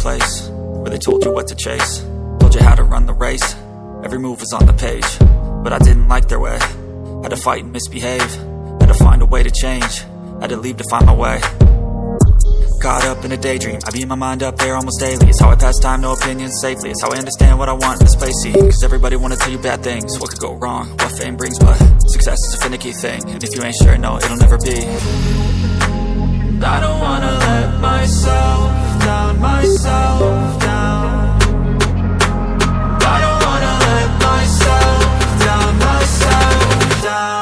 place where they told you what to chase, told you how to run the race. Every move was on the page, but I didn't like their way. Had to fight and misbehave, had to find a way to change, had to leave to find my way. Caught up in a daydream, I beat my mind up there almost daily. It's how I pass time, no opinions safely. It's how I understand what I want in this place, see. Cause everybody wanna tell you bad things, what could go wrong, what fame brings. But success is a finicky thing, and if you ain't sure, no, it'll never be. I don't wanna let myself down, myself down. I don't wanna let myself down, myself down.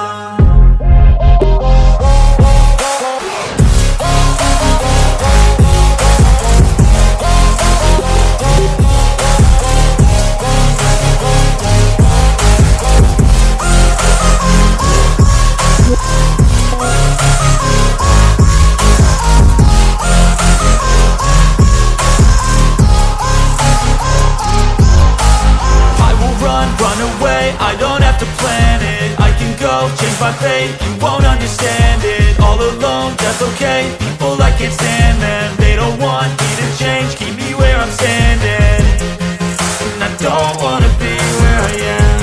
Change my fate, you won't understand it. All alone, that's okay. People I can't stand them, they don't want me to change, keep me where I'm standing. And I don't wanna be where I am,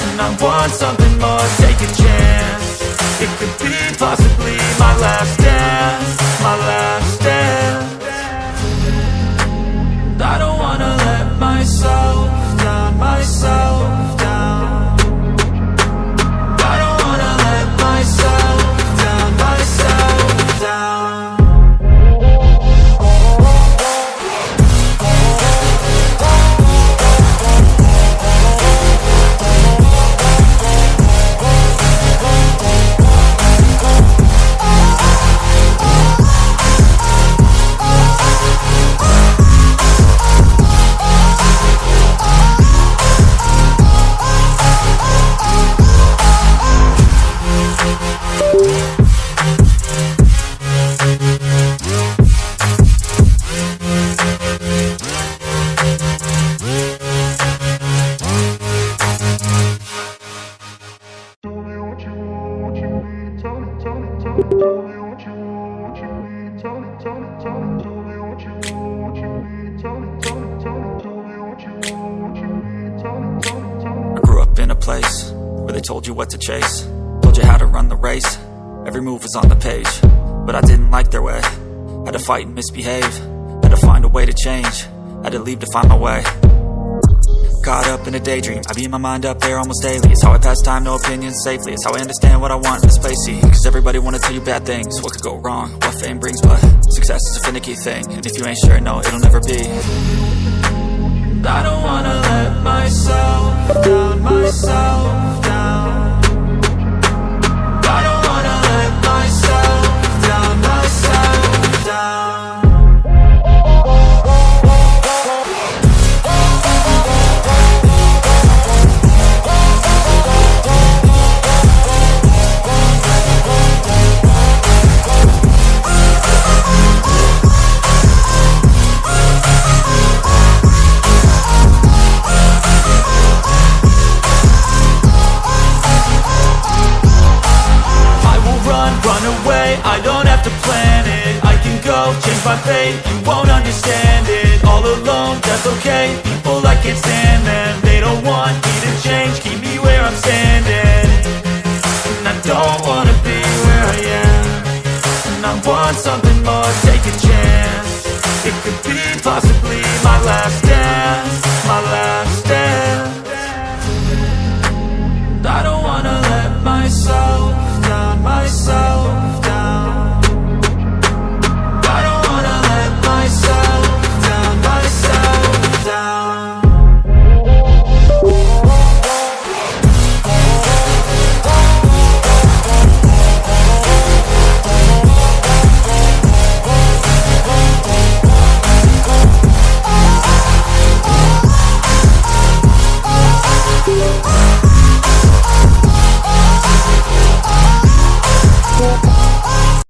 and I want something more, take a chance. It could be possibly my last dance, my last dance. I don't wanna let myself down, myself down. Place where they told you what to chase, told you how to run the race. Every move was on the page, but I didn't like their way. Had to fight and misbehave, had to find a way to change, had to leave to find my way. Caught up in a daydream, I beat my mind up there almost daily. It's how I pass time, no opinions safely. It's how I understand what I want in this place, see. Cause everybody wanna tell you bad things, what could go wrong, what fame brings. But success is a finicky thing, and if you ain't sure, no, it'll never be. I don't wanna let myself down, myself down. I don't wanna let myself down, myself down. I don't have to plan it, I can go change my fate. You won't understand it, all alone, that's okay. People I can't stand them, they don't want me to change, keep me where I'm standing. And I don't wanna be where I am, and I want something more, take a chance. It could be possibly my last